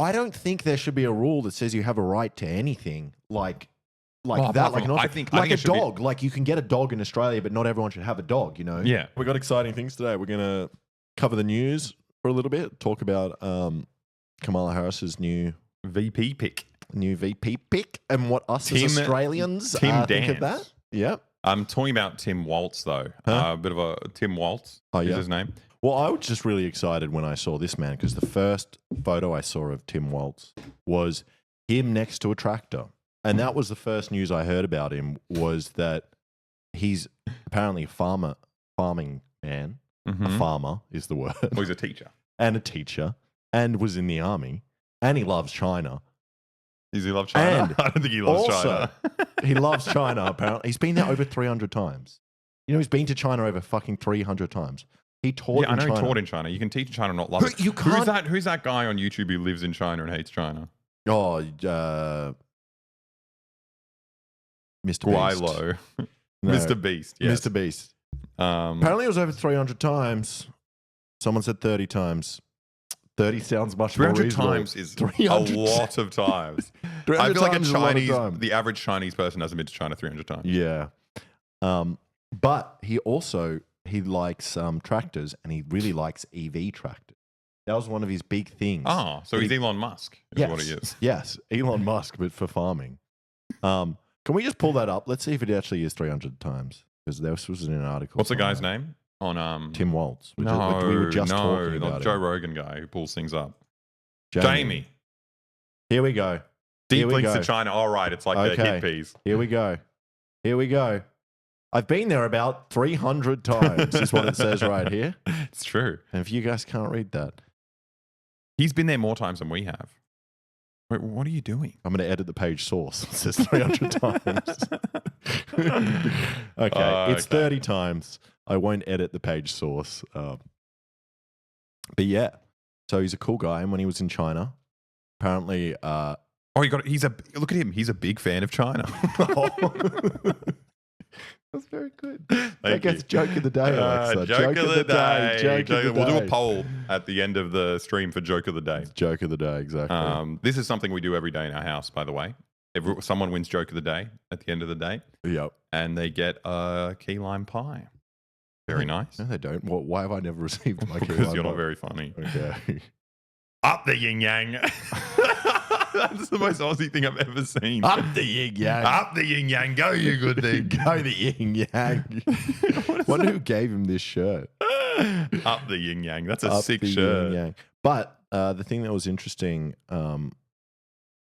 I don't think there should be a rule that says you have a right to anything like that. Like, I think a dog. Like, you can get a dog in Australia, but not everyone should have a dog, you know? Yeah. We got exciting things today. We're going to cover the news for a little bit, talk about Kamala Harris's new VP pick. And what us as Australians think of that. Yep. I'm talking about Tim Walz, though. A bit of a Tim Walz is his name. Well, I was just really excited when I saw this man because the first photo I saw of Tim Walz was him next to a tractor. And that was the first news I heard about him, was that he's apparently a farming man. Mm-hmm. A farmer is the word. Well, he's a teacher. And a teacher. And was in the army. And he loves China. Does he love China? And I don't think he loves China. He loves China, apparently. He's been there over 300 times. You know, he's been to China over fucking 300 times. He taught in China. He taught in China. You can teach in China and not love it. You can't... Who's that guy on YouTube who lives in China and hates China? Oh, Mr. Guilo. No. Mr. Beast, yes. Mr. Beast. Apparently it was over 300 times. Someone said 30 times. 30 sounds much more reasonable. 300 times is a lot of times. I feel like the average Chinese person hasn't been to China 300 times. Yeah. But he likes tractors, and he really likes EV tractors. That was one of his big things. Oh, so he's Elon Musk is what he is. Yes, Elon Musk, but for farming. Can we just pull that up? Let's see if it actually is 300 times, because this was in an article. What's the guy's name? On Tim Walz. We were just talking about the Joe Rogan guy who pulls things up. Jamie. Here we go. Deep links to China. All right, it's like their hit piece. Here we go. I've been there about 300 times, is what it says right here. It's true. And if you guys can't read that. He's been there more times than we have. Wait, what are you doing? I'm going to edit the page source. It says 300 times. Okay, it's 30 times. I won't edit the page source. But yeah, so he's a cool guy. And when he was in China, apparently... look at him. He's a big fan of China. That's very good. I guess joke of the day, Aleksa. Joke of the day. We'll do a poll at the end of the stream for joke of the day. Joke of the day, exactly. This is something we do every day in our house, by the way. Someone wins joke of the day at the end of the day. Yep. And they get a key lime pie. Very nice. No, they don't. Why have I never received my key lime pie? Because you're not very funny. Okay. Up the yin yang. That's the most Aussie thing I've ever seen. Up the yin yang. Up the yin yang. Go, you good thing. Go the yin yang. Wonder who gave him this shirt. Up the yin yang. That's a sick shirt. Yin-yang. But the thing that was interesting,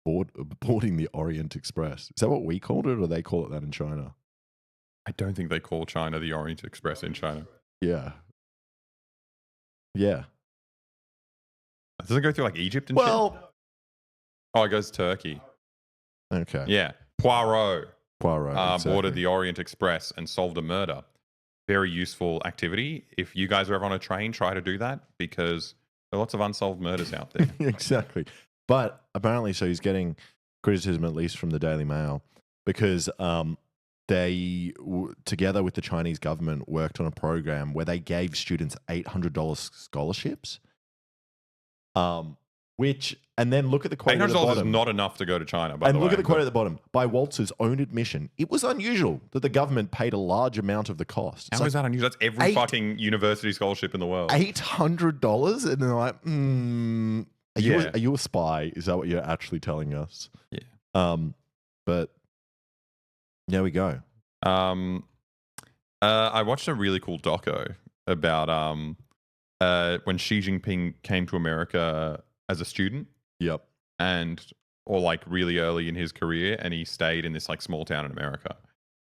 boarding the Orient Express. Is that what we called it, or they call it that in China? I don't think they call China the Orient Express in China. Yeah. Yeah. Does it go through like Egypt and shit? Oh, it goes to Turkey. Okay. Yeah. Poirot exactly. boarded the Orient Express and solved a murder. Very useful activity. If you guys are ever on a train, try to do that, because there are lots of unsolved murders out there. Exactly. But apparently, so he's getting criticism, at least from the Daily Mail, because they, together with the Chinese government, worked on a program where they gave students $800 scholarships. And then look at the quote at the bottom. $800 is not enough to go to China, by the way. And look at the quote at the bottom. By Walz's own admission, it was unusual that the government paid a large amount of the cost. How is that unusual? That's every fucking university scholarship in the world. $800? And they're like, are you a spy? Is that what you're actually telling us? Yeah. But there we go. I watched a really cool doco about when Xi Jinping came to America as a student. Yep. Or like really early in his career, and he stayed in this like small town in America.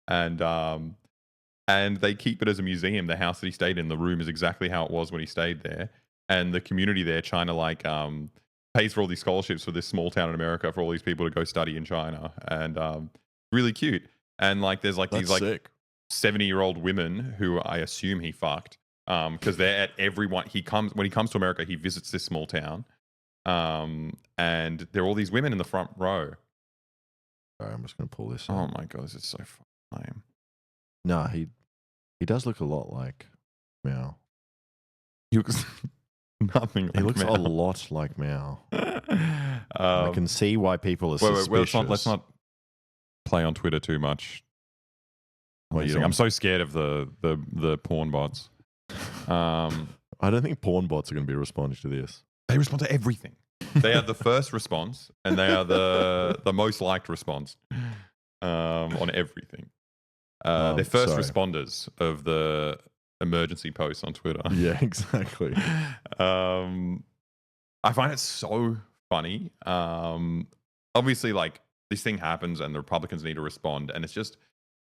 And they keep it as a museum. The house that he stayed in, the room is exactly how it was when he stayed there. And the community there, China, like pays for all these scholarships for this small town in America for all these people to go study in China. And really cute. And like there's like these like 70-year-old women who I assume he fucked. Because they're at everyone. When he comes to America, he visits this small town. And there are all these women in the front row. Sorry, I'm just going to pull this up. Oh my God, this is so fucking lame. No, he does look a lot like Meow. Nothing like He looks Mao. a lot like Mao. I I can see why people are suspicious. let's not play on Twitter too much. Well, you I'm so scared of the porn bots. I don't think porn bots are going to be responding to this. They respond to everything. They are the first response, and they are the most liked response on everything. They're first responders of the emergency posts on Twitter. Yeah, exactly. I find it so funny. Obviously, like, this thing happens and the Republicans need to respond, and it's just,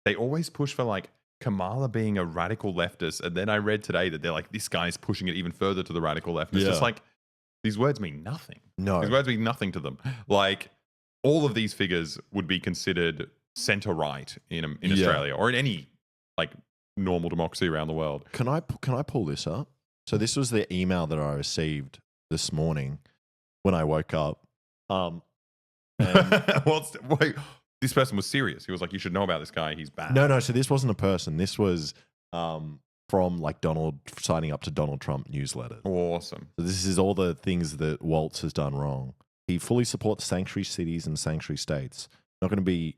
they always push for like Kamala being a radical leftist, and then I read today that they're like, this guy's pushing it even further to the radical left. And it's just like, these words mean nothing. No. These words mean nothing to them. Like, all of these figures would be considered center-right in Australia or in any like normal democracy around the world. Can I pull this up? So this was the email that I received this morning when I woke up. Wait, this person was serious. He was like, you should know about this guy. He's bad. No. So this wasn't a person. This was from like Donald signing up to Donald Trump newsletters. Awesome. So this is all the things that Walz has done wrong. He fully supports sanctuary cities and sanctuary states. I'm going to be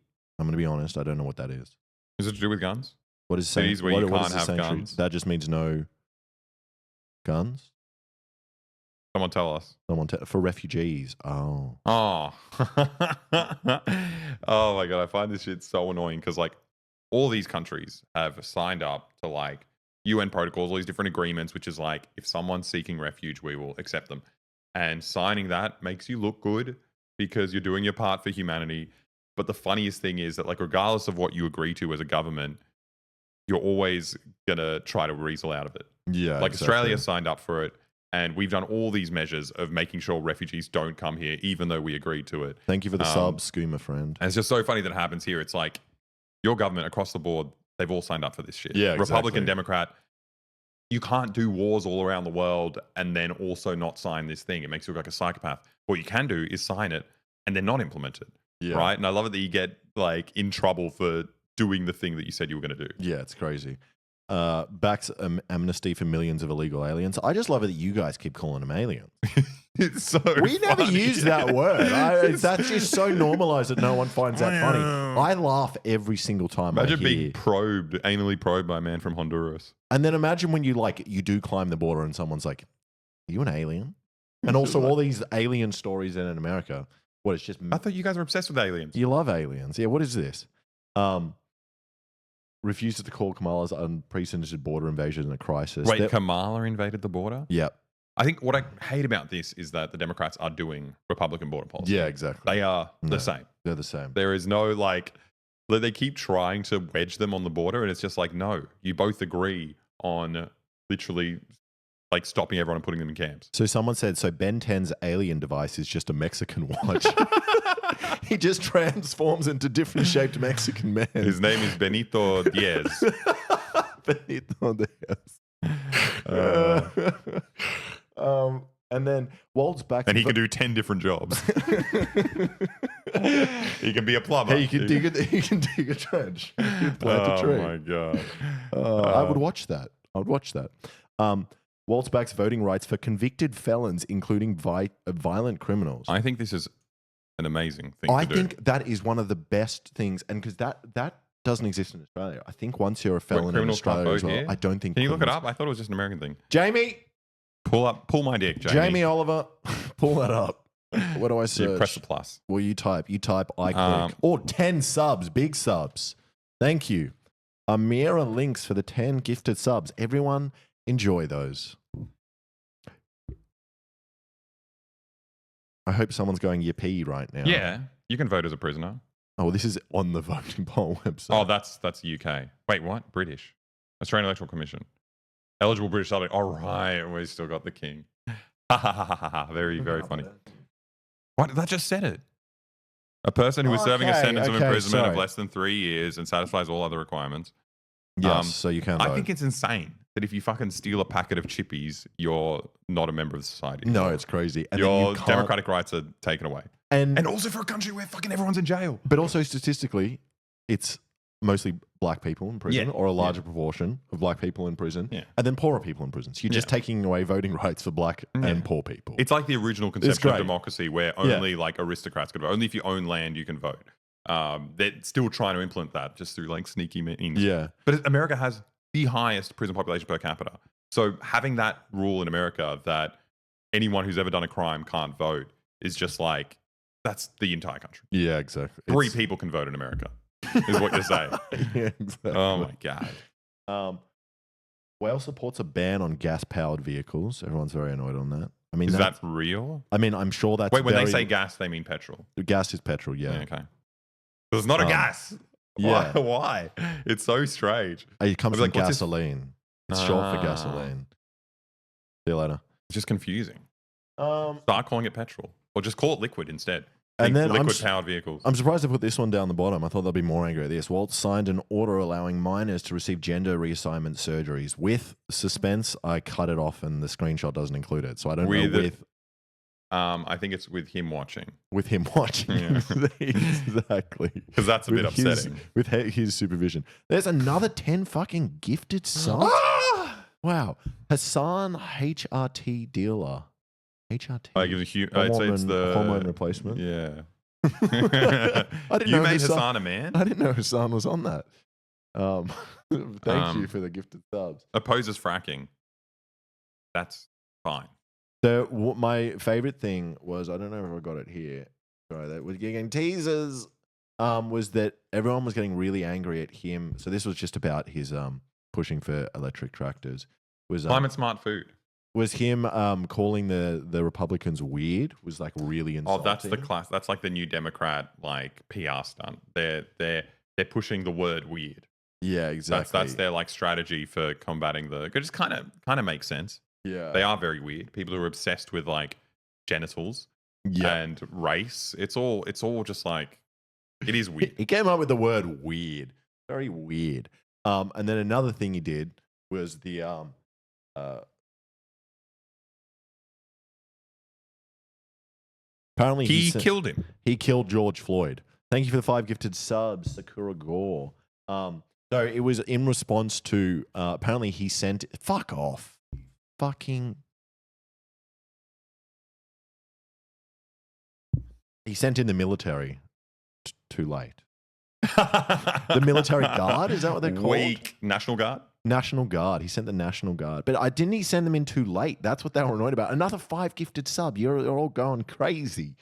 honest. I don't know what that is. Is it to do with guns? What is cities where you can't have sanctuary? guns? That just means no guns. Someone tell us. For refugees. Oh. Oh. Oh my God. I find this shit so annoying because like all these countries have signed up to like UN protocols, all these different agreements, which is like, if someone's seeking refuge, we will accept them. And signing that makes you look good because you're doing your part for humanity. But the funniest thing is that like, regardless of what you agree to as a government, you're always going to try to weasel out of it. Yeah. Like exactly. Australia signed up for it. And we've done all these measures of making sure refugees don't come here, even though we agreed to it. Thank you for the sub, Skooma friend. And it's just so funny that it happens here. It's like your government across the board, they've all signed up for this shit. Yeah, Republican, exactly. Democrat. You can't do wars all around the world and then also not sign this thing. It makes you look like a psychopath. What you can do is sign it and then not implement it. Yeah. Right? And I love it that you get like in trouble for doing the thing that you said you were going to do. Yeah, it's crazy. Backs amnesty for millions of illegal aliens. I just love it that you guys keep calling them aliens. It's so We never funny. use that word. That's just so normalized that no one finds that funny. I laugh every single time Imagine I hear. being anally probed by a man from Honduras. And then imagine when you do climb the border and someone's like, "Are you an alien?" And also all these alien stories in America. What, it's just I thought you guys were obsessed with aliens. you love aliens. Yeah, what is this? Refuses to call Kamala's unprecedented border invasion a crisis. Wait, Kamala invaded the border? Yep. I think what I hate about this is that the Democrats are doing Republican border policy. Yeah, exactly. They are No. the same. They're the same. There is no like, they keep trying to wedge them on the border, and it's just like, no, you both agree on literally like stopping everyone and putting them in camps. So someone said, so Ben 10's alien device is just a Mexican watch. He just transforms into different shaped Mexican men. His name is Benito Diaz. Benito Diaz. And then Walt's back. And he can do 10 different jobs. He can be a plumber. He can dig a trench. He can plant a tree. Oh my God. I would watch that. I would watch that. Waltz backs voting rights for convicted felons, including violent criminals. I think this is an amazing thing I to do. think that is one of the best things, and because that doesn't exist in Australia. I think once you're a felon in criminals can't Australia as vote well, here? I don't think. Can you look it criminals- up? I thought it was just an American thing. Jamie, Pull my dick, Jamie. Jamie Oliver, pull that up. What do I So you search? press the plus. Well, you type iClick. Or 10 subs, big subs. Thank you. Amira links for the 10 gifted subs. Everyone enjoy those. I hope someone's going yippee right now. Yeah, you can vote as a prisoner. Oh, this is on the voting poll website. Oh, that's UK. Wait, what? British. Australian Electoral Commission. Eligible British subject. All right, we still got the king. Ha ha ha ha ha. Very, very funny. What? That just said it. A person who is serving a sentence of imprisonment of less than 3 years and satisfies all other requirements. Yes, so you can vote. I think it's insane that if you fucking steal a packet of chippies, you're not a member of the society. No, it's crazy. And then Your you can't- democratic rights are taken away. And Also for a country where fucking everyone's in jail. but also statistically, it's mostly black people in prison, Yeah. or a larger proportion of black people in prison, Yeah. and then poorer people in prison. So you're just taking away voting rights for black and poor people. It's like the original conception of great. democracy where only like aristocrats could vote. Only if you own land you can vote. They're still trying to implement that just through like sneaky means. Yeah. But America has the highest prison population per capita. So having that rule in America that anyone who's ever done a crime can't vote is just like, that's the entire country. Yeah, exactly. 3 people can vote in America, is what you're saying. Yeah, exactly. Oh my God. Wales supports a ban on gas-powered vehicles. Everyone's very annoyed on that. I mean, Is that real? I mean, I'm sure that's Wait, when they say gas, they mean petrol. gas is petrol. Yeah. Okay. There's not a gas. Yeah. Why? It's so strange. It comes I'd be from like, what's this- gasoline. It's short for gasoline. See you later. It's just confusing. Start calling it petrol, or just call it liquid instead. And then liquid-powered vehicles. I'm surprised they put this one down the bottom. I thought they'd be more angry at this. Walz signed an order allowing minors to receive gender reassignment surgeries. With suspense, I cut it off and the screenshot doesn't include it. So I don't know with... I think it's with him watching. With him watching. Yeah. Exactly. Because that's a bit upsetting. With his supervision. There's another 10 fucking gifted subs. Wow. Hassan HRT dealer. HRT. I'd say it's the hormone replacement. Yeah. I didn't You know made Hassan a man? I didn't know Hassan was on that. Thank you for the gifted subs. Opposes fracking. That's fine. So my favorite thing was, I don't know if I got it here. Sorry, that was getting teasers. Was that everyone was getting really angry at him. So this was just about his pushing for electric tractors. Was Climate smart food. Was him calling the Republicans weird? Was like really insulting. Oh, that's the class. That's like the new Democrat like PR stunt. They're pushing the word weird. Yeah, exactly. That's their like strategy for combating the. It just kind of makes sense. Yeah, they are very weird. People who are obsessed with like genitals and race. It's all just like it is weird. He came up with the word weird. Very weird. And then another thing he did was the apparently he killed him. He killed George Floyd. Thank you for the 5 gifted subs, Sakura Gore. So it was in response to apparently he sent fuck off. Fucking he sent in the military too late. The military guard, is that what they're called? Weak. National Guard? National Guard. He sent the National Guard. But didn't he send them in too late? That's what they were annoyed about. Another 5 gifted sub. You're all going crazy.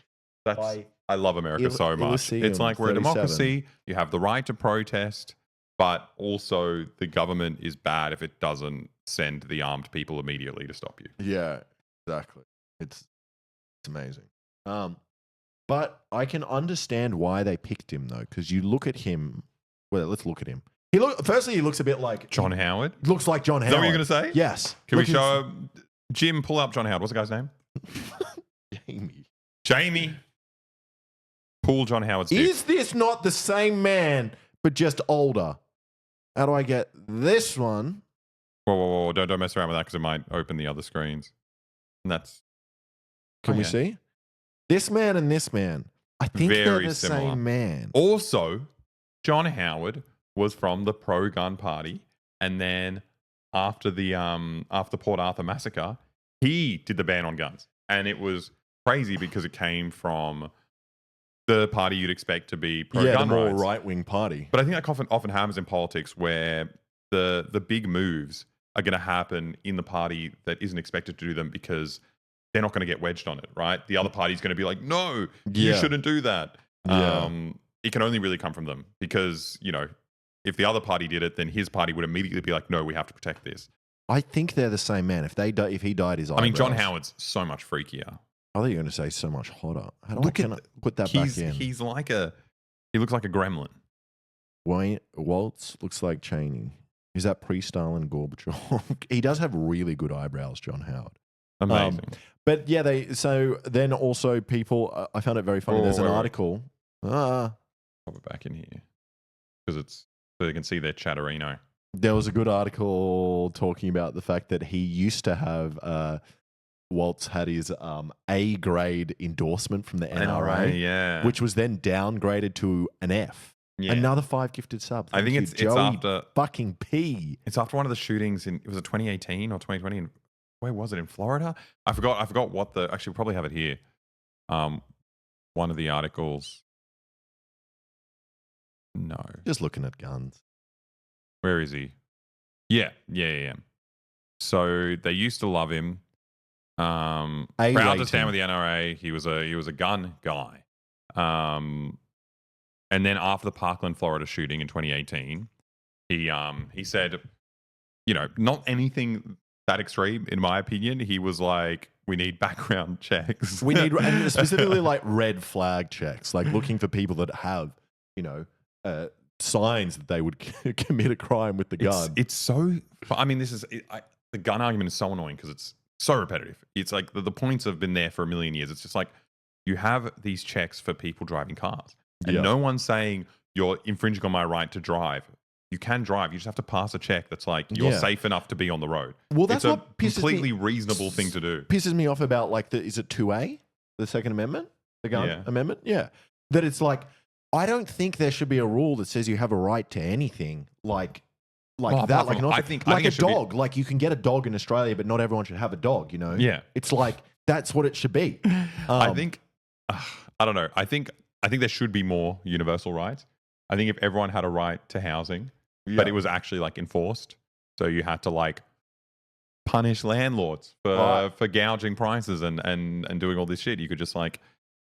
I love America so much. It's like we're a democracy. You have the right to protest, but also the government is bad if it doesn't send the armed people immediately to stop you. Yeah, exactly. It's amazing. But I can understand why they picked him though, because you look at him. Well, let's look at him. Firstly, he looks a bit like John Howard. Looks like John Howard. Is that what you're going to say? Yes. Can we show Jim? Pull up John Howard. What's the guy's name? Jamie. Pull John Howard's dick. Is this not the same man, but just older? How do I get this one? Whoa. Don't mess around with that because it might open the other screens. And that's... Can we see? This man and this man. I think they're the same man. Also, John Howard was from the pro-gun party. And then after Port Arthur massacre, he did the ban on guns. And it was crazy because it came from the party you'd expect to be pro-gun the more rights. right-wing party. But I think that often happens in politics where the big moves are going to happen in the party that isn't expected to do them because they're not going to get wedged on it, right? The other party's going to be like, no, you shouldn't do that. Yeah. It can only really come from them because, if the other party did it, then his party would immediately be like, no, we have to protect this. I think they're the same man. If he dyed his eyebrows. I mean, John Howard's so much freakier. I thought you were going to say so much hotter. How do I put that back in? He looks like a gremlin. Walz looks like Cheney. Is that pre-Stalin Gorbachev? He does have really good eyebrows, John Howard. Amazing. But yeah, then also people, I found it very funny. There's an article. Pop it back in here because it's so they can see their chatterino. There was a good article talking about the fact that he used to have, Walz had his A grade endorsement from the NRA, yeah, which was then downgraded to an F. Yeah. Another 5 gifted subs. I think Thank it's you, Joey after fucking P. it's after one of the shootings in was it 2018 or 2020? Where was it, in Florida? I forgot what the actually we probably have it here. One of the articles. No. Just looking at guns. Where is he? Yeah. So they used to love him. Proud to stand with the NRA. He was a gun guy. And then after the Parkland, Florida shooting in 2018, he said, not anything that extreme in my opinion. He was like, we need background checks. We need, and specifically like red flag checks, like looking for people that have, signs that they would commit a crime with the gun. It's so, I mean, the gun argument is so annoying because it's so repetitive. It's like the points have been there for a million years. It's just like you have these checks for people driving cars. And no one's saying you're infringing on my right to drive. You can drive. You just have to pass a check that's like you're safe enough to be on the road. Well, that's it's a completely reasonable thing to do. Pisses me off about is it 2A, the Second Amendment, the gun amendment? Yeah, that it's like I don't think there should be a rule that says you have a right to anything like that. Like I think a dog. Like you can get a dog in Australia, but not everyone should have a dog. Yeah, it's like that's what it should be. I think I don't know. I think there should be more universal rights. I think if everyone had a right to housing, but it was actually like enforced, so you had to like punish landlords for gouging prices and doing all this shit, you could just like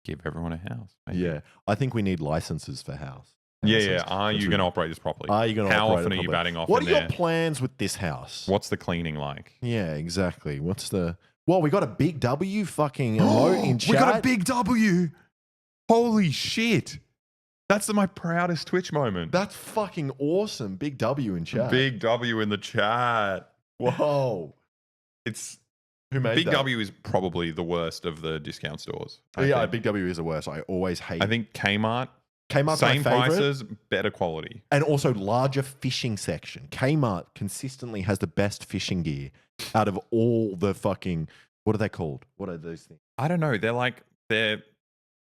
give everyone a house. Maybe. Yeah, I think we need licenses for houses. Yeah. Are you going to operate this properly? Are you going to How operate often it are you properly? batting off? What are your plans with this house? What's the cleaning like? Yeah, exactly. Well, we got a big W fucking emote in chat. We got a big W. Holy shit. That's my proudest Twitch moment. That's fucking awesome. Big W in chat. Big W in the chat. Whoa. Who made Big that? W is probably the worst of the discount stores. Yeah, Big W is the worst. I always hate. I think Kmart's same my prices, better quality. And also larger fishing section. Kmart consistently has the best fishing gear out of all the fucking, what are they called? What are those things? I don't know. They're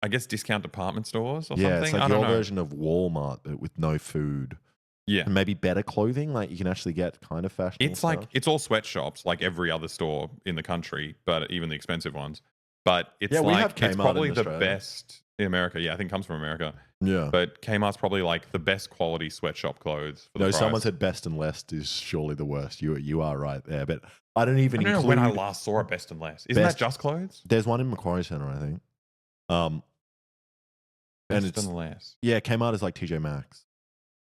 I guess discount department stores or something. Yeah, it's like your version of Walmart, but with no food. Yeah. And maybe better clothing. Like you can actually get kind of fashionable It's like, it's all sweatshops like every other store in the country, but even the expensive ones. But it's it's probably the best in America. Yeah, I think it comes from America. Yeah. But Kmart's probably like the best quality sweatshop clothes for the price. Someone said best and less is surely the worst. You are right there. But I don't even know when I last saw a best and less. Isn't that just clothes? There's one in Macquarie Centre, I think. Best and less. Yeah, Kmart is like TJ Maxx.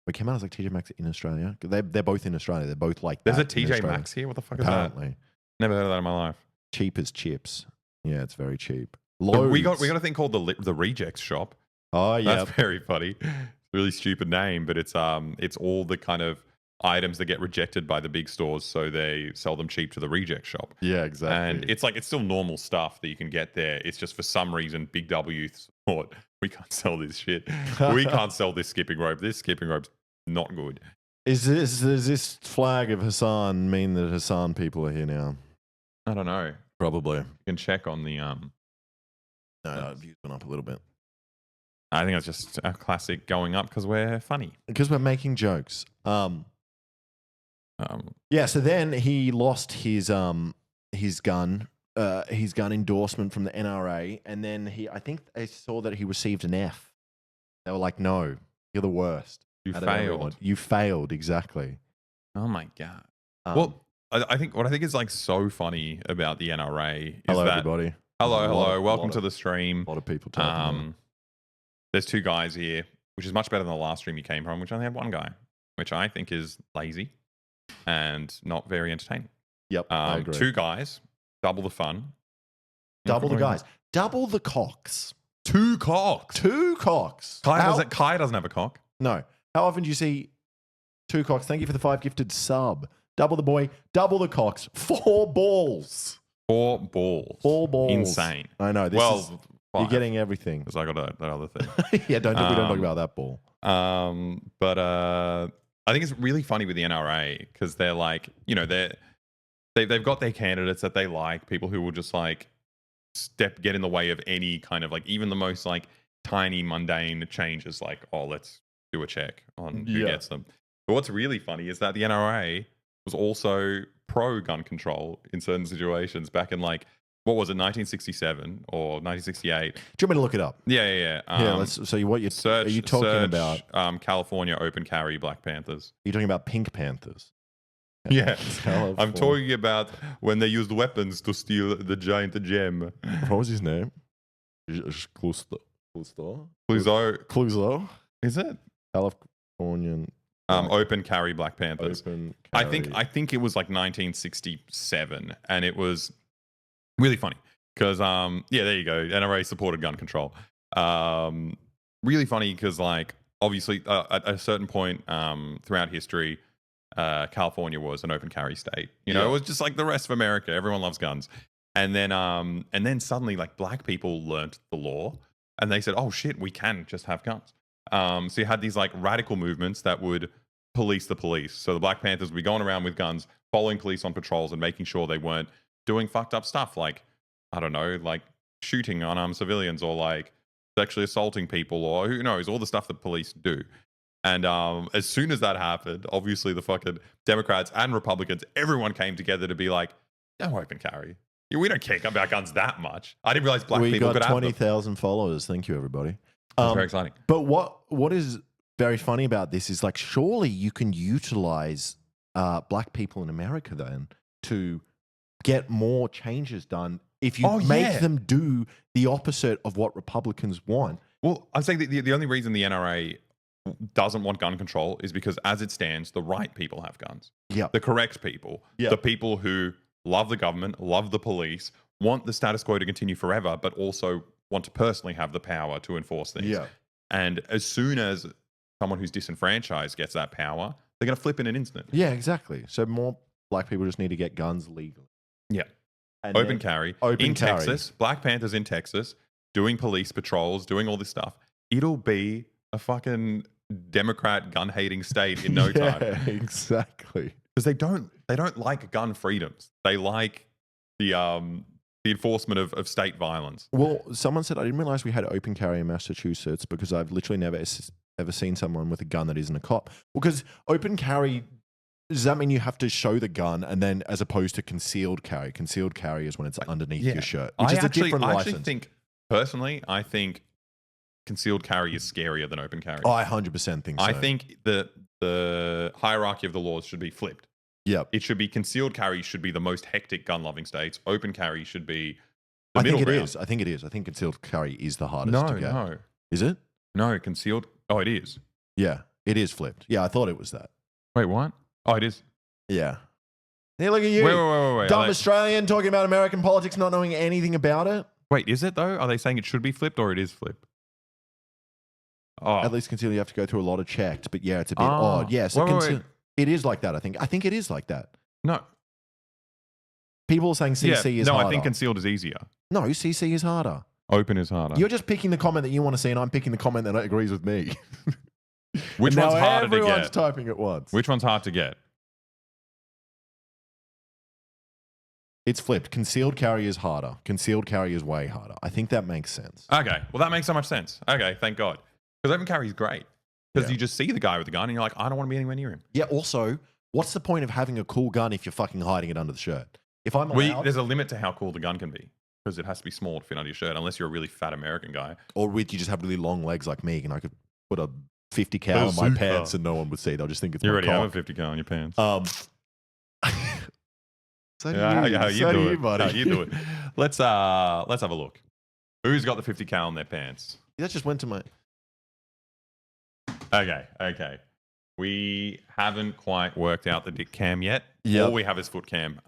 But Kmart is like TJ Maxx in Australia. They're both in Australia. They're both like There's a TJ Maxx here? What the fuck is that? Apparently. Never heard of that in my life. Cheap as chips. Yeah, it's very cheap. We got a thing called the Rejects Shop. Oh yeah, that's very funny. It's a really stupid name, but it's all the kind of items that get rejected by the big stores, so they sell them cheap to the reject shop. Yeah, exactly. And it's still normal stuff that you can get there. It's just for some reason Big W thought we can't sell this shit. We can't sell this skipping rope. This skipping rope's not good. Does this flag of Hassan mean that Hassan people are here now? I don't know. Probably. You can check on the No, views went up a little bit. I think it's just a classic going up because we're funny. Because we're making jokes. Yeah, so then he lost his gun endorsement from the NRA, and then I think they saw that he received an F. They were like, "No, you're the worst. You failed. You failed, exactly." Oh my god. Well, I think what I think is like so funny about the NRA is hello, that everybody. Hello, welcome to the stream. A lot of people talking. There's two guys here, which is much better than the last stream you came from, which only had one guy, which I think is lazy and not very entertaining. Yep, I agree. Two guys, double the fun. Double the guys. Double the cocks. Two cocks. Two cocks. Kai doesn't have a cock. No. How often do you see two cocks? Thank you for the 5 gifted sub. Double the boy, double the cocks. 4 balls. 4 balls. 4 balls. Insane. I know. You're getting everything. Because I got that other thing. Yeah, we don't talk about that ball. But I think it's really funny with the NRA because they're like, they've got their candidates that they like, people who will just like get in the way of any kind of like even the most like tiny mundane changes, like, oh, let's do a check on who gets them. But what's really funny is that the NRA was also pro-gun control in certain situations back in like, what was it, 1967 or 1968? Do you want me to look it up? Yeah. So what you're Search, are you talking about? California open carry Black Panthers. Are you talking about Pink Panthers? Yeah. I'm talking about when they used weapons to steal the giant gem. What was his name? Clouseau? Is it? Californian. Open carry Black Panthers. Open I carry. think it was like 1967, and it was really funny because there you go. NRA supported gun control. Really funny because like obviously at a certain point throughout history, California was an open carry state. You know, it was just like the rest of America. Everyone loves guns. And then suddenly like black people learnt the law and they said, oh shit, we can just have guns. So you had these like radical movements that would police the police. So the Black Panthers would be going around with guns, following police on patrols and making sure they weren't doing fucked up stuff like, I don't know, like shooting unarmed civilians or like sexually assaulting people or who knows, all the stuff that police do. And as soon as that happened, obviously the fucking Democrats and Republicans, everyone came together to be like, don't open carry. We don't care about guns that much. I didn't realize black people could have them. 20,000 followers. Thank you, everybody. That's very exciting. But what is very funny about this is like, surely you can utilize black people in America then to get more changes done if you make them do the opposite of what Republicans want. Well, I'd say the only reason the NRA doesn't want gun control is because as it stands, the right people have guns. Yeah. The correct people. Yeah. The people who love the government, love the police, want the status quo to continue forever, but also want to personally have the power to enforce things. Yeah. And as soon as someone who's disenfranchised gets that power, they're going to flip in an instant. Yeah, exactly. So more black people just need to get guns legally. Yeah. And Open carry. Open carry. Texas, Black Panthers in Texas, doing police patrols, doing all this stuff. It'll be a fucking Democrat gun-hating state in no time. Exactly. Because they don't like gun freedoms. They like the enforcement of state violence. Well, someone said, I didn't realize we had open carry in Massachusetts because I've literally never ever seen someone with a gun that isn't a cop. Well, because open carry, does that mean you have to show the gun and then as opposed to concealed carry? Concealed carry is when it's underneath your shirt, which is a different license. I think concealed carry is scarier than open carry. Oh, I 100% think so. I think the hierarchy of the laws should be flipped. Yeah. It should be concealed carry should be the most hectic gun-loving states. Open carry should be the middle ground. I think it is. I think concealed carry is the hardest to get. No. Is it? No, concealed. Oh, it is. Yeah, it is flipped. Yeah, I thought it was that. Wait, what? Oh, it is. Yeah. Hey, look at you. Wait. Dumb Australian talking about American politics, not knowing anything about it. Wait, is it though? Are they saying it should be flipped or it is flipped? Oh. At least concealed, you have to go through a lot of checks, but yeah, it's a bit odd. Yeah, so wait. It is like that, I think. I think it is like that. No. People are saying CC is harder. No, I think concealed is easier. No, CC is harder. Open is harder. You're just picking the comment that you want to see, and I'm picking the comment that agrees with me. Which one's harder to get? Everyone's typing at once. Which one's hard to get? It's flipped. Concealed carry is harder. Concealed carry is way harder. I think that makes sense. Okay. Well, that makes so much sense. Okay, thank God. Because open carry is great. Because you just see the guy with the gun and you're like, I don't want to be anywhere near him. Yeah, also, what's the point of having a cool gun if you're fucking hiding it under the shirt? If I'm allowed... There's a limit to how cool the gun can be. Because it has to be small to fit under your shirt, unless you're a really fat American guy. Or you just have really long legs like me and I could put a 50 cal in my pants and no one would see. They'll just think it's you my already cock. have a 50 cal in your pants. So do you, buddy. How you do it. Let's have a look. Who's got the 50 cal in their pants? That just went to my... Okay. We haven't quite worked out the dick cam yet. Yep. All we have is foot cam.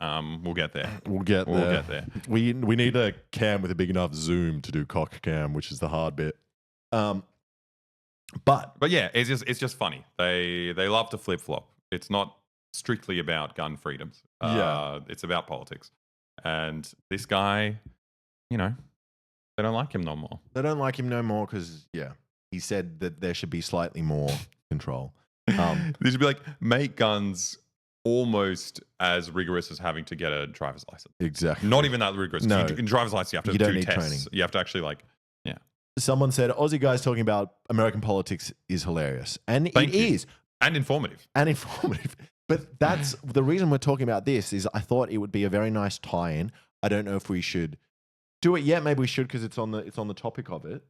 We'll get there. We'll get there. We need a cam with a big enough zoom to do cock cam, which is the hard bit. But yeah, it's just funny. They love to flip flop. It's not strictly about gun freedoms. It's about politics. And this guy, they don't like him no more. They don't like him no more because he said that there should be slightly more control. They should be like, make guns almost as rigorous as having to get a driver's license. Exactly. Not even that rigorous. No. In driver's license, you have to do tests. Training. You have to actually Someone said Aussie guys talking about American politics is hilarious, and Thank it you. is, And informative. and informative. But that's the reason we're talking about this. Is I thought it would be a very nice tie-in. I don't know if we should do it yet. Maybe we should because it's on the topic of it.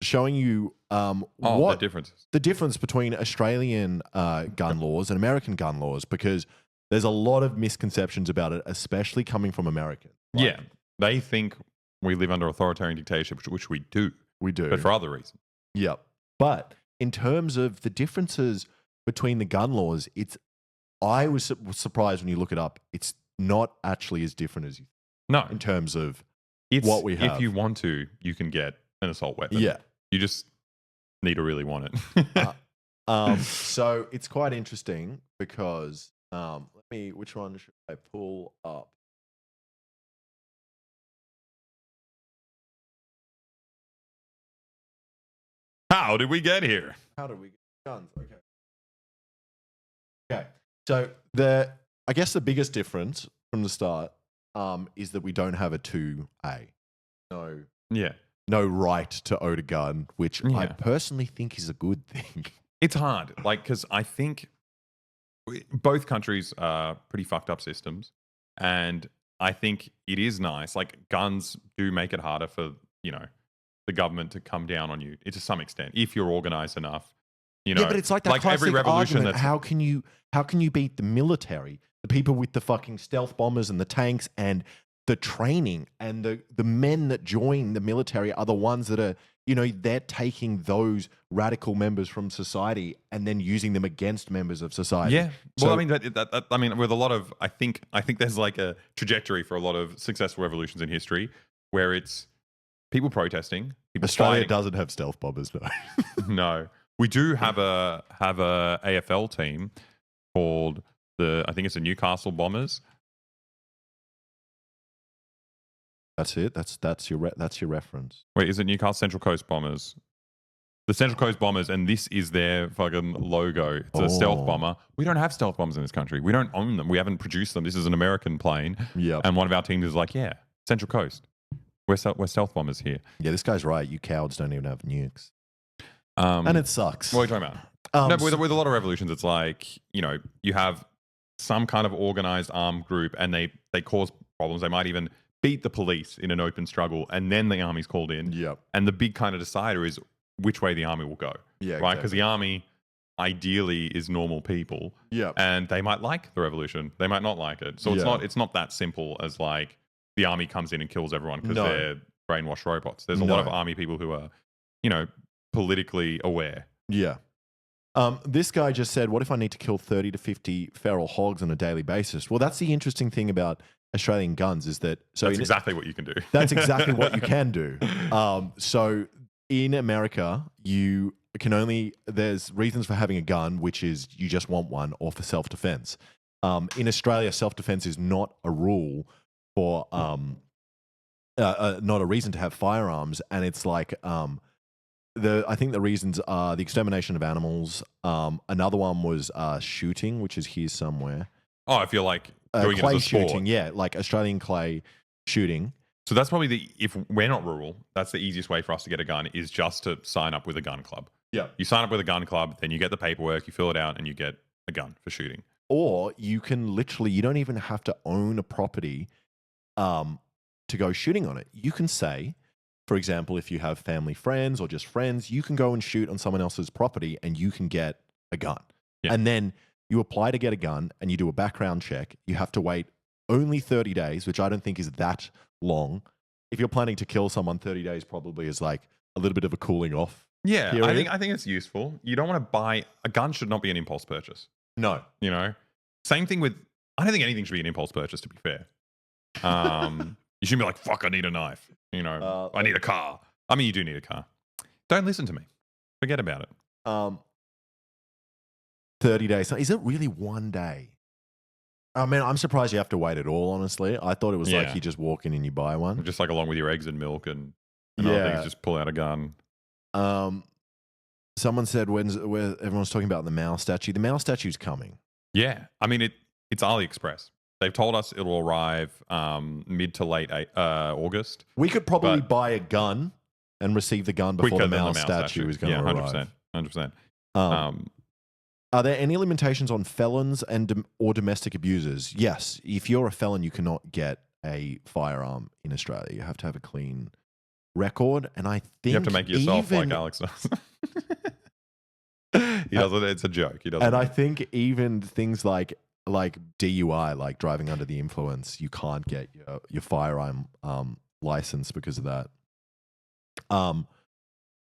Showing you what the differences. the difference between Australian gun laws and American gun laws, because there's a lot of misconceptions about it, especially coming from Americans. Yeah. They think we live under authoritarian dictatorship, which we do. We do. But for other reasons. Yep. But in terms of the differences between the gun laws, I was surprised when you look it up. It's not actually as different as you No. in terms of It's, what we have. If you want to, you can get an assault weapon. Yeah. You just need to really want it. So it's quite interesting because which one should I pull up? How did we get here? How do we get guns? Okay. So I guess the biggest difference from the start is that we don't have a 2A. No right to own a gun, which I personally think is a good thing. It's hard, because I think both countries are pretty fucked up systems, and I think it is nice. Guns do make it harder for the government to come down on you to some extent if you're organized enough. Yeah, but it's like that classic every revolution. Argument, how can you beat the military, the people with the fucking stealth bombers and the tanks and the training, and the men that join the military are the ones that are, they're taking those radical members from society and then using them against members of society. Yeah. Well, with a lot of, I think there's a trajectory for a lot of successful revolutions in history where it's people protesting. People Australia fighting. doesn't have stealth bombers, no. No. We do have a AFL team called I think it's the Newcastle Bombers. That's it. That's your reference. Wait, is it Newcastle Central Coast Bombers? The Central Coast Bombers, and this is their fucking logo. It's a stealth bomber. We don't have stealth bombers in this country. We don't own them. We haven't produced them. This is an American plane. Yeah. And one of our teams is Central Coast. We're stealth bombers here. Yeah, this guy's right. You cowards don't even have nukes. And it sucks. What are you talking about? No, but with a lot of revolutions, it's you have some kind of organized armed group, and they cause problems. They might even beat the police in an open struggle, and then the army's called in. Yep. And the big kind of decider is which way the army will go. Yeah, right? Because the army ideally is normal people. Yeah. And they might like the revolution. They might not like it. So it's not that simple as the army comes in and kills everyone because they're brainwashed robots. There's a lot of army people who are, politically aware. Yeah. This guy just said, what if I need to kill 30 to 50 feral hogs on a daily basis? Well, that's the interesting thing about Australian guns is that... That's exactly what you can do. That's exactly what you can do. So in America, you can only... There's reasons for having a gun, which is you just want one, or for self-defense. In Australia, self-defense is not a rule for... not a reason to have firearms, and it's I think the reasons are the extermination of animals. Another one was shooting, which is here somewhere. Oh, if you're doing clay it as a sport. shooting, yeah, Australian clay shooting. So that's probably if we're not rural, that's the easiest way for us to get a gun is just to sign up with a gun club. Yeah. You sign up with a gun club, then you get the paperwork, you fill it out, and you get a gun for shooting. Or you can you don't even have to own a property to go shooting on it. You can say, for example, if you have family friends or just friends, you can go and shoot on someone else's property and you can get a gun. Yeah. And then you apply to get a gun and you do a background check. You have to wait only 30 days, which I don't think is that long. If you're planning to kill someone, 30 days probably is a little bit of a cooling off. Yeah, period. I think it's useful. You don't want to buy a gun. Should not be an impulse purchase. No. Same thing with. I don't think anything should be an impulse purchase. To be fair, you shouldn't be like, "Fuck, I need a knife." I need a car. I mean, you do need a car. Don't listen to me. Forget about it. 30 days. Is it really one day? I mean, I'm surprised you have to wait at all, honestly. I thought it was you just walk in and you buy one. Just along with your eggs and milk and other things, just pull out a gun. Someone said where everyone's talking about the Mao statue. The Mao statue's coming. Yeah. I mean, it's AliExpress. They've told us it'll arrive mid to late August. We could probably But- buy a gun and receive the gun before Quicker the than Mao statue is going to arrive. 100%. Are there any limitations on felons and or domestic abusers? Yes. If you're a felon, you cannot get a firearm in Australia. You have to have a clean record. And I think You have to make yourself like even, Alex does. He doesn't. It's a joke. He doesn't. and I think even things like DUI, like driving under the influence, you can't get your firearm license because of that.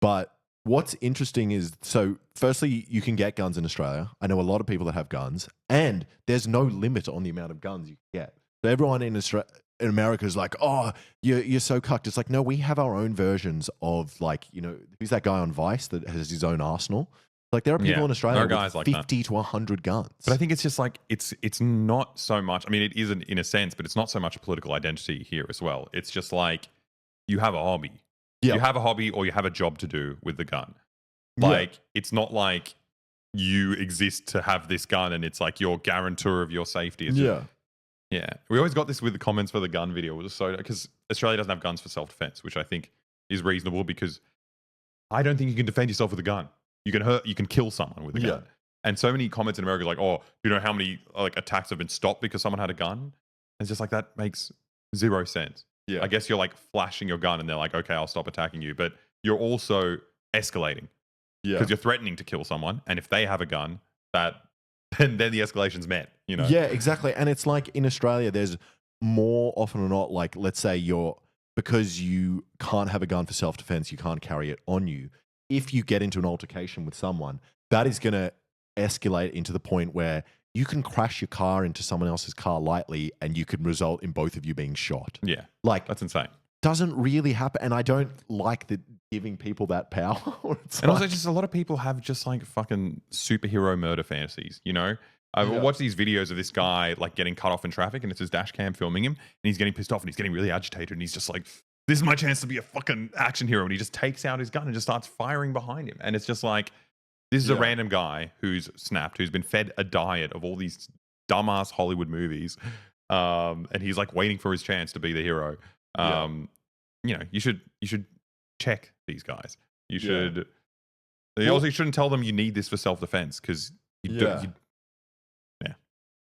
But what's interesting is, so firstly, you can get guns in Australia. I know a lot of people that have guns, and there's no limit on the amount of guns you can get. So everyone in America is like, oh, you're so cucked. It's like, no, we have our own versions of, like, who's that guy on Vice that has his own arsenal? Like, there are people in Australia with 50 to 100 guns. But I think it's just like, it's not so much, I mean, it isn't in a sense, but it's not so much a political identity here as well. It's just like, you have a hobby. Yeah. You have a hobby or you have a job to do with the gun. Like, it's not like you exist to have this gun and it's like your guarantor of your safety. It's just, yeah. We always got this with the comments for the gun video. It was so, because Australia doesn't have guns for self-defense, which I think is reasonable, because I don't think you can defend yourself with a gun. You can kill someone with a gun. And so many comments in America are like, oh, you know how many like attacks have been stopped because someone had a gun? And it's just like, that makes zero sense. Yeah. I guess you're like flashing your gun and they're like, okay, I'll stop attacking you. But you're also escalating. Yeah. Because you're threatening to kill someone. And if they have a gun, then the escalation's met, Yeah, exactly. And it's like in Australia, there's more often or not, like, let's say because you can't have a gun for self-defense, you can't carry it on you. If you get into an altercation with someone, that is going to escalate into the point where you can crash your car into someone else's car lightly and you could result in both of you being shot. Yeah. Like, that's insane. Doesn't really happen. And I don't like giving people that power. Also, just a lot of people have just like fucking superhero murder fantasies, I've watched these videos of this guy like getting cut off in traffic and it's his dash cam filming him and he's getting pissed off and he's getting really agitated and he's just like, this is my chance to be a fucking action hero. And he just takes out his gun and just starts firing behind him. And it's just like, this is a random guy who's snapped, who's been fed a diet of all these dumbass Hollywood movies. And he's like waiting for his chance to be the hero. You should check these guys. You should, you also shouldn't tell them you need this for self-defense because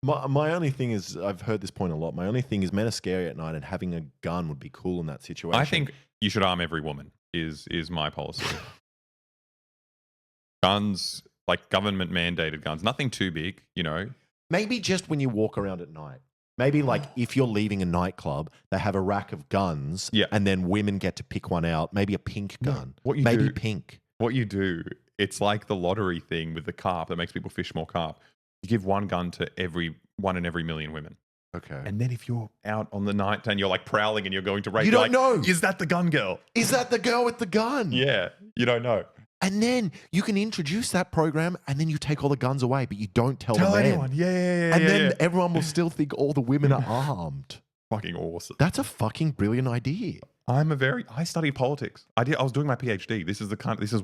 My only thing is, I've heard this point a lot. My only thing is, men are scary at night, and having a gun would be cool in that situation. I think you should arm every woman. Is my policy. Guns, like government mandated guns, nothing too big, Maybe just when you walk around at night. Maybe like if you're leaving a nightclub, they have a rack of guns, and then women get to pick one out. Maybe a pink gun. Pink. What you do, it's like the lottery thing with the carp that makes people fish more carp. You give one gun to one in every million women. Okay. And then if you're out on the night and you're like prowling and you're going to rape, you don't know. Is that the gun girl? Is that the girl with the gun? Yeah. You don't know. And then you can introduce that program and then you take all the guns away, but you don't tell the men. Anyone. Yeah. And then everyone will still think all the women are armed. Fucking awesome. That's a fucking brilliant idea. I studied politics. I was doing my PhD. This is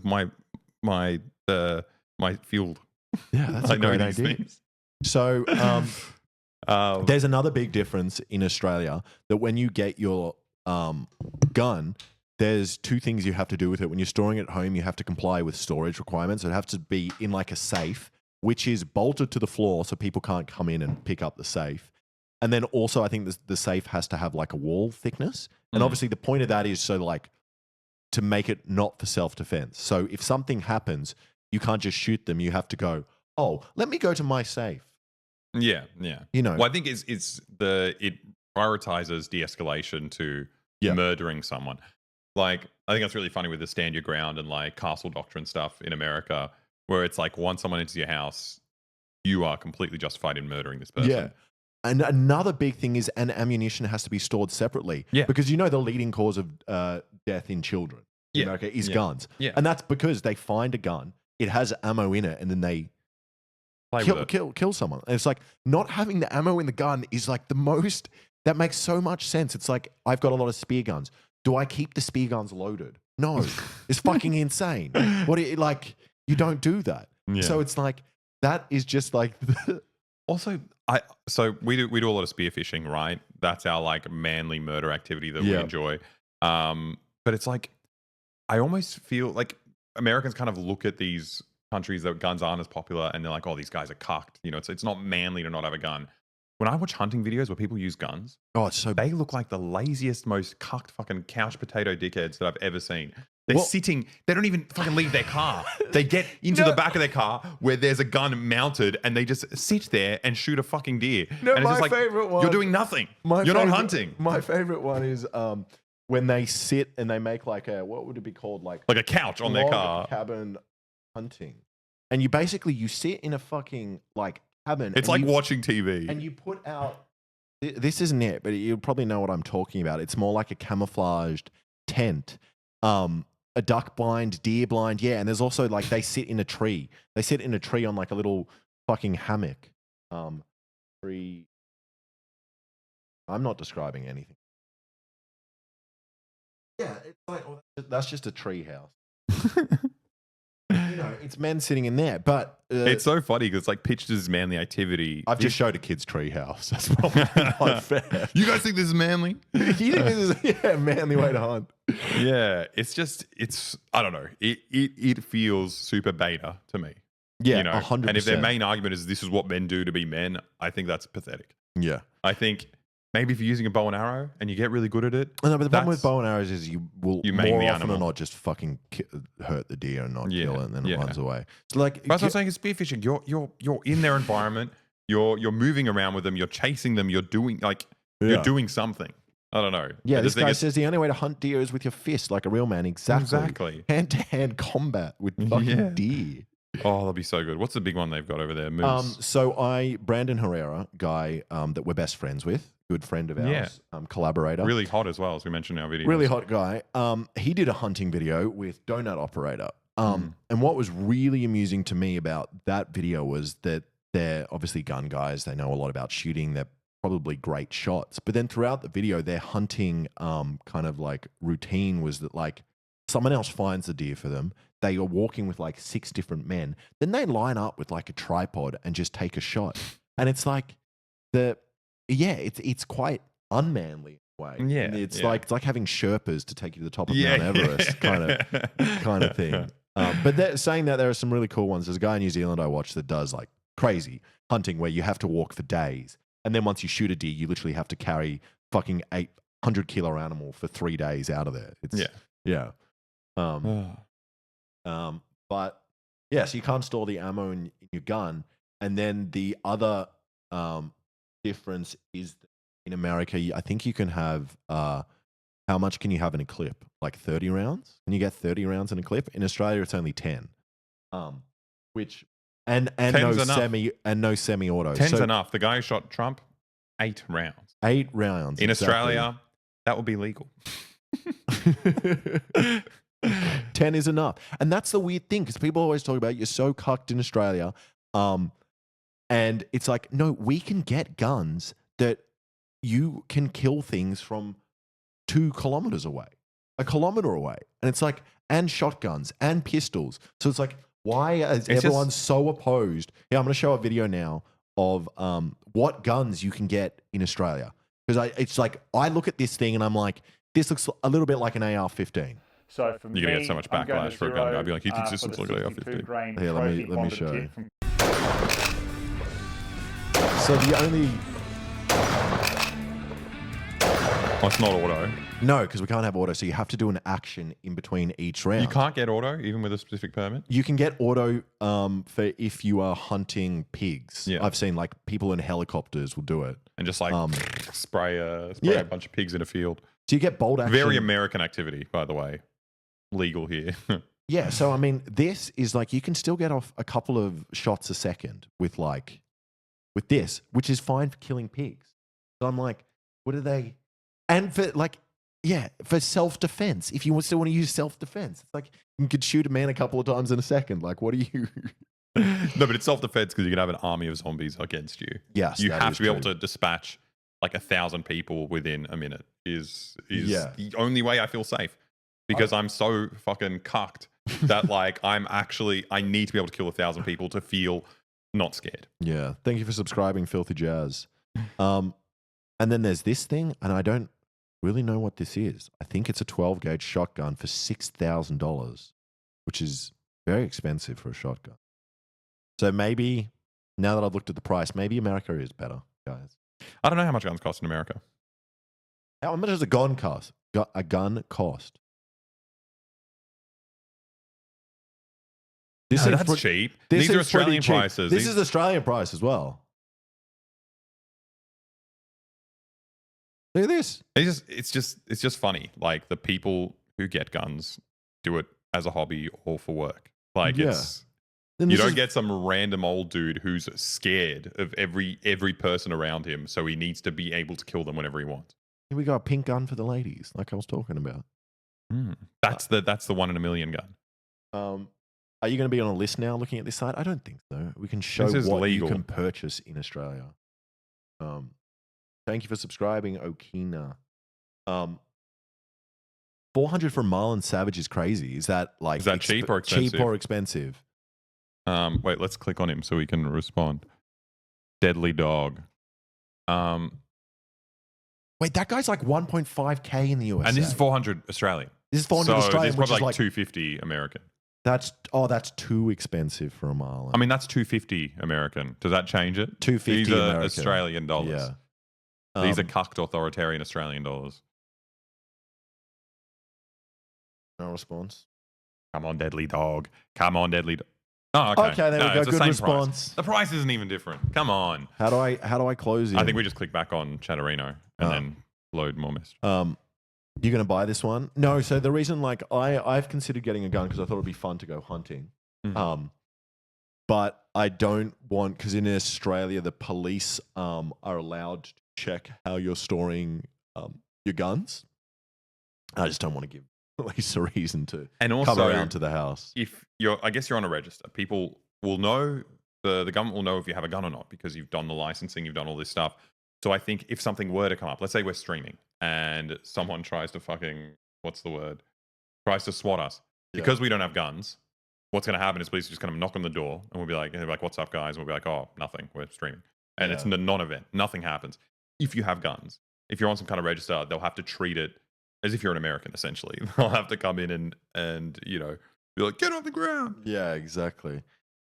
my field. Yeah, that's a great idea. So there's another big difference in Australia that when you get your gun, there's two things you have to do with it. When you're storing it at home, you have to comply with storage requirements. It has to be in like a safe, which is bolted to the floor so people can't come in and pick up the safe. And then also I think the safe has to have like a wall thickness. And obviously the point of that is so like to make it not for self-defense. So if something happens, you can't just shoot them. You have to go, oh, let me go to my safe. Yeah. Well, I think it prioritizes de-escalation to murdering someone. Like, I think that's really funny with the stand your ground and like castle doctrine stuff in America, where it's like once someone enters your house, you are completely justified in murdering this person. Yeah. And another big thing is, ammunition has to be stored separately. Yeah. Because the leading cause of death in children in America is guns. Yeah. And that's because they find a gun, it has ammo in it, and then they kill someone. And it's like, not having the ammo in the gun is like that makes so much sense. It's like, I've got a lot of spear guns. Do I keep the spear guns loaded? No. It's fucking insane. You don't do that. Yeah. So it's like, that is just like Also, so we do a lot of spearfishing, right? That's our like manly murder activity that we enjoy. But it's like I almost feel like Americans kind of look at these countries that guns aren't as popular, and they're like, "Oh, these guys are cucked." You know, it's not manly to not have a gun. When I watch hunting videos where people use guns, they look like the laziest, most cucked fucking couch potato dickheads that I've ever seen. They're sitting, they don't even fucking leave their car. They get into the back of their car where there's a gun mounted and they just sit there and shoot a fucking deer. No, and it's my just like, favorite one. you're doing nothing. You're not hunting. My favorite one is when they sit and they make like a, what would it be called? Like a couch on their car. Cabin hunting. And you sit in a fucking like cabin. It's like watching TV. And you put out, this isn't it, but you'll probably know what I'm talking about. It's more like a camouflaged tent. A duck blind, deer blind, yeah. And there's also like they sit in a tree. They sit in a tree on like a little fucking hammock. Tree. I'm not describing anything. Yeah, it's like that's just a tree house. You know, it's men sitting in there, but it's so funny because it's like pitched as manly activity. I've just showed a kid's tree house. That's probably not fair. You guys think this is manly? You think this is a manly way to hunt? Yeah, it's I don't know. It feels super beta to me. Yeah, you know, 100%. And if their main argument is this is what men do to be men, I think that's pathetic. Yeah, I think maybe if you're using a bow and arrow and you get really good at it. No, but the problem with bow and arrows is you will more often or not just fucking hurt the deer and not kill it, and then it runs away. So like, that's what I'm saying is spearfishing. You're in their environment. You're moving around with them. You're chasing them. You're doing you're doing something. I don't know. Yeah, this guy says the only way to hunt deer is with your fist, like a real man. Exactly. Hand-to-hand combat with fucking deer. Oh, that'll be so good. What's the big one they've got over there? Moose. So Brandon Herrera, guy that we're best friends with, good friend of ours, collaborator. Really hot as well, as we mentioned in our video. Really hot guy. He did a hunting video with Donut Operator. And what was really amusing to me about that video was that they're obviously gun guys. They know a lot about shooting. They're probably great shots. But then throughout the video, their hunting kind of like routine was that like someone else finds the deer for them. They are walking with like 6 different men. Then they line up with like a tripod and just take a shot. And it's like it's quite unmanly way. Yeah, it's like having Sherpas to take you to the top of Mount Everest kind of thing. But saying that, there are some really cool ones. There's a guy in New Zealand I watch that does like crazy hunting where you have to walk for days, and then once you shoot a deer, you literally have to carry fucking 800-kilo animal for 3 days out of there. But yeah, so you can't store the ammo in your gun, and then the other difference is in America, I think you can have how much can you have in a clip? Like 30 rounds? Can you get 30 rounds in a clip? In Australia, it's only 10. Which and no semi-auto. 10's enough. The guy who shot Trump, 8 rounds. 8 rounds. In Australia, that would be legal. 10 is enough. And that's the weird thing, because people always talk about you're so cucked in Australia. And it's like, no, we can get guns that you can kill things from 2 kilometers away, 1 kilometer away. And it's like, and shotguns and pistols. So it's like, why is everyone so opposed? Yeah, I'm going to show a video now of what guns you can get in Australia. Because it's like, I look at this thing and I'm like, this looks a little bit like an AR-15. So for me, you're going to get so much backlash for a gun guy. I'd be like, he thinks this looks like an AR-15. Here, let me show you. So the only... Oh, it's not auto. No, because we can't have auto, so you have to do an action in between each round. You can't get auto, even with a specific permit? You can get auto for if you are hunting pigs. Yeah. I've seen like people in helicopters will do it. And just like spray a bunch of pigs in a field. So you get bolt action. Very American activity, by the way. Legal here. Yeah, so I mean, this is like, you can still get off a couple of shots a second with this, which is fine for killing pigs. So I'm like, what are they? And for like, yeah, for self-defense. If you still want to use self-defense, it's like you could shoot a man a couple of times in a second. Like, what are you? No, but it's self-defense because you can have an army of zombies against you. Yes, you have to be able to dispatch like 1,000 people within a minute. Is the only way I feel safe, because I'm so fucking cucked that like I need to be able to kill 1,000 people to feel not scared. Yeah. Thank you for subscribing, Filthy Jazz. And then there's this thing, and I don't really know what this is. I think it's a 12 gauge shotgun for $6,000, which is very expensive for a shotgun. So maybe, now that I've looked at the price, maybe America is better, guys. I don't know how much guns cost in America. How much does a gun cost? A gun cost? That's cheap. These are Australian prices. This is Australian price as well. Look at this. It's just funny. Like, the people who get guns do it as a hobby or for work. Like, Yeah. You don't get some random old dude who's scared of every person around him, so he needs to be able to kill them whenever he wants. Here we got a pink gun for the ladies, like I was talking about. That's the 1 in a million gun. Are you going to be on a list now looking at this site? I don't think so. We can show This is what legal. you can purchase in Australia. Thank you for subscribing, Okina. 400 for Marlon Savage is crazy. Is that cheap or expensive? Cheap or expensive? Wait, let's click on him so we can respond. Deadly Dog. Wait, that guy's like 1.5K in the US. And this is 400 Australian. This is 400 so Australian, this is which probably is like 250 American. That's too expensive for a Marlon. I mean, that's 250 American. Does that change it? 250 These are American. Australian dollars. Yeah. These are cucked authoritarian Australian dollars. No response. Come on, Deadly Dog. Come on, Deadly Dog. Oh, okay. Okay, there we go. It's the Good same response. Price. The price isn't even different. Come on. How do I close it? I think we just click back on Chatterino and then load more messages. You going to buy this one? No. So the reason, like, I've considered getting a gun because I thought it'd be fun to go hunting. But I don't want, because in Australia the police are allowed to check how you're storing your guns. I just don't want to give police a reason to come around to the house. If I guess you're on a register. People will know, the government will know if you have a gun or not because you've done the licensing, you've done all this stuff. So I think if something were to come up, let's say we're streaming and someone tries to tries to swat us because we don't have guns. What's going to happen is police are just going to knock on the door and we'll be like, what's up, guys? And we'll be like, oh, nothing. We're streaming. And it's a non-event. Nothing happens. If you have guns, if you're on some kind of register, they'll have to treat it as if you're an American, essentially. They'll have to come in and be like, get on the ground. Yeah, exactly.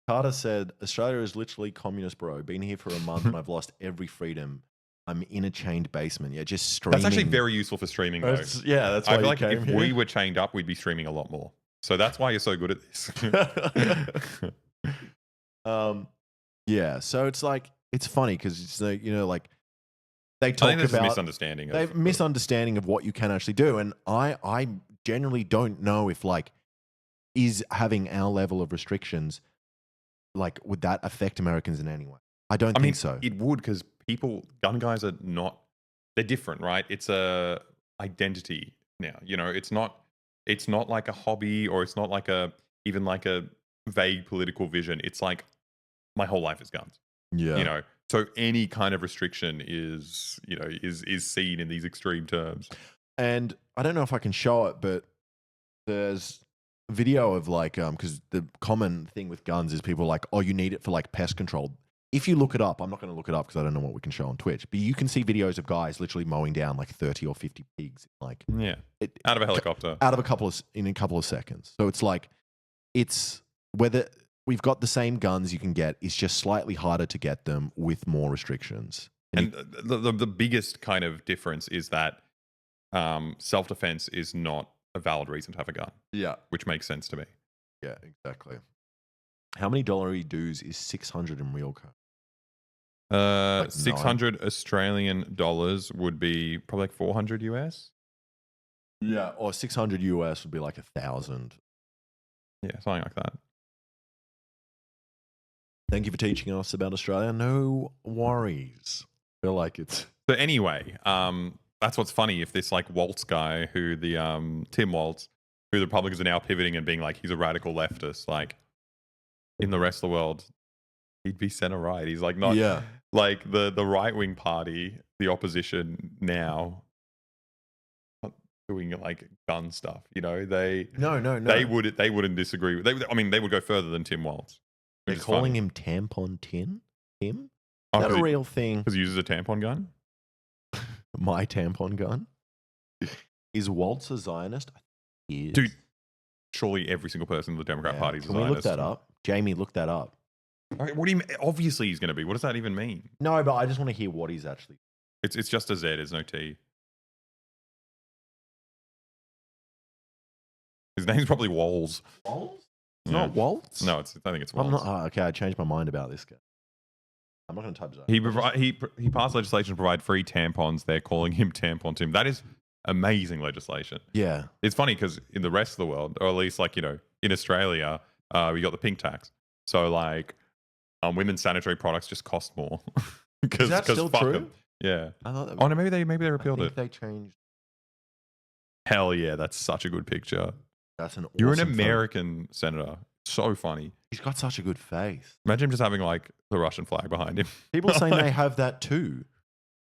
Carter said, Australia is literally communist, bro. Been here for a month and I've lost every freedom. I'm in a chained basement. Yeah, just streaming. That's actually very useful for streaming, though. That's why I feel you like came if here. we were chained up, we'd be streaming a lot more. So that's why you're so good at this. Yeah, so it's like, it's funny because it's like, like they talk I think there's about a misunderstanding. They have misunderstanding of what you can actually do, and I generally don't know if is having our level of restrictions would that affect Americans in any way? I think so. It would, because gun guys are not. They're different, right? It's a identity now. It's not like a hobby, or it's not like even a vague political vision. It's like my whole life is guns. Yeah. So any kind of restriction is seen in these extreme terms. And I don't know if I can show it, but there's a video of because the common thing with guns is people are like, oh, you need it for pest control. If you look it up, I'm not going to look it up because I don't know what we can show on Twitch, but you can see videos of guys literally mowing down 30 or 50 pigs. Out of a helicopter. In a couple of seconds. So it's whether we've got the same guns you can get, it's just slightly harder to get them with more restrictions. And the biggest kind of difference is that self-defense is not a valid reason to have a gun. Yeah. Which makes sense to me. Yeah, exactly. How many dollary dues is 600 in real code? 600 Australian dollars would be probably 400 US. Yeah, or 600 US would be 1,000. Yeah, something like that. Thank you for teaching us about Australia. No worries. I feel like it's... So anyway, that's what's funny. If this Walz guy, who Tim Walz, who the Republicans are now pivoting and being he's a radical leftist, in the rest of the world, he'd be center right. He's not... Yeah. The right-wing party, the opposition now, doing gun stuff. They No. They wouldn't disagree with. They would go further than Tim Walz. They're calling him Tampon Tim? Is Oh, that a real thing? Because he uses a tampon gun? My tampon gun? Is Walz a Zionist? He is. Dude, surely every single person in the Democrat Party is a Can we Zionist. look that up? Jamie, look that up. Okay, what do you mean? Obviously he's going to be. What does that even mean? No, but I just want to hear what he's actually... It's just a Z. There's no T. His name's probably Walz. Walz? Yeah. Not Walz? No, I think it's Walz. I'm not... okay, I changed my mind about this guy. I'm not going to type that. He passed legislation to provide free tampons. They're calling him Tampon Tim. That is amazing legislation. Yeah. It's funny because in the rest of the world, or at least like, you know, in Australia, we got the pink tax. So like women's sanitary products just cost more. Is that still true? Them. Yeah. I thought that Oh no, maybe they repealed it. They changed. Hell yeah, that's such a good picture. That's an awesome You're an American senator. So funny. He's got such a good face. Imagine him just having like the Russian flag behind him. People saying they have that too.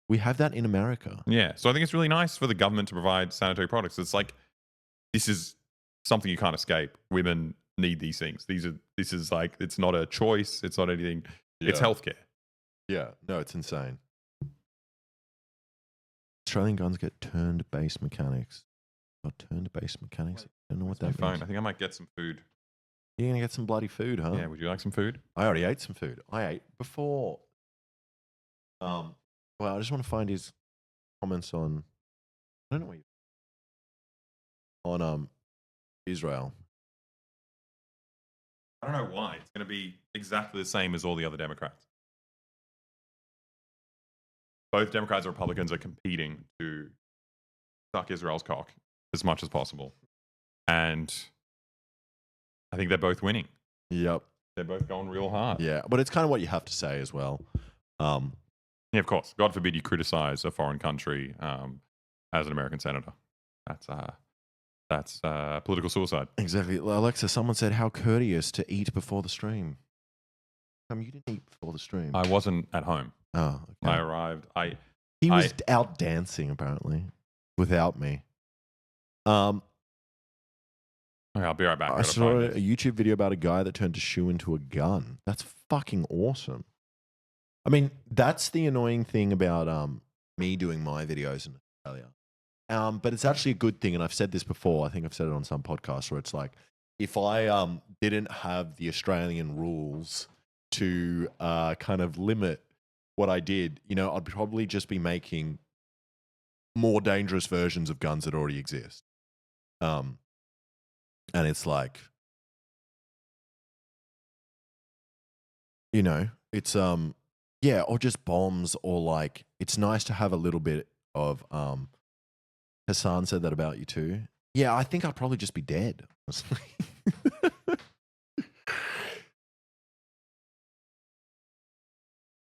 We have that in America. Yeah. So I think it's really nice for the government to provide sanitary products. It's like, this is something you can't escape. Women need these things. This is like, it's not a choice. It's not anything. Yeah. It's healthcare. Yeah. No, it's insane. Australian guns get turned base mechanics. Got turned base mechanics. I don't know what that means. I think I might get some food. You're going to get some bloody food, huh? Yeah, would you like some food? I already ate some food. I ate before. Well, I just want to find his comments on, I don't know what on Israel. I don't know why. It's going to be exactly the same as all the other Democrats. Both Democrats and Republicans are competing to suck Israel's cock as much as possible. And I think they're both winning. Yep. They're both going real hard. Yeah, but it's kind of what you have to say as well. Yeah, of course. God forbid you criticize a foreign country as an American senator. That's political suicide. Exactly. Aleksa, someone said, how courteous to eat before the stream. You didn't eat before the stream. I wasn't at home. Oh, okay. I arrived. He was out dancing, apparently, without me. Okay, I'll be right back. I saw a YouTube video about a guy that turned a shoe into a gun. That's fucking awesome. I mean, that's the annoying thing about me doing my videos in Australia. But it's actually a good thing, and I've said this before. I think I've said it on some podcasts where it's like, if I didn't have the Australian rules to kind of limit what I did, you know, I'd probably just be making more dangerous versions of guns that already exist. And it's like, you know, it's yeah, or just bombs, or like, it's nice to have a little bit of Hassan said that about you too. Yeah, I think I'd probably just be dead, honestly.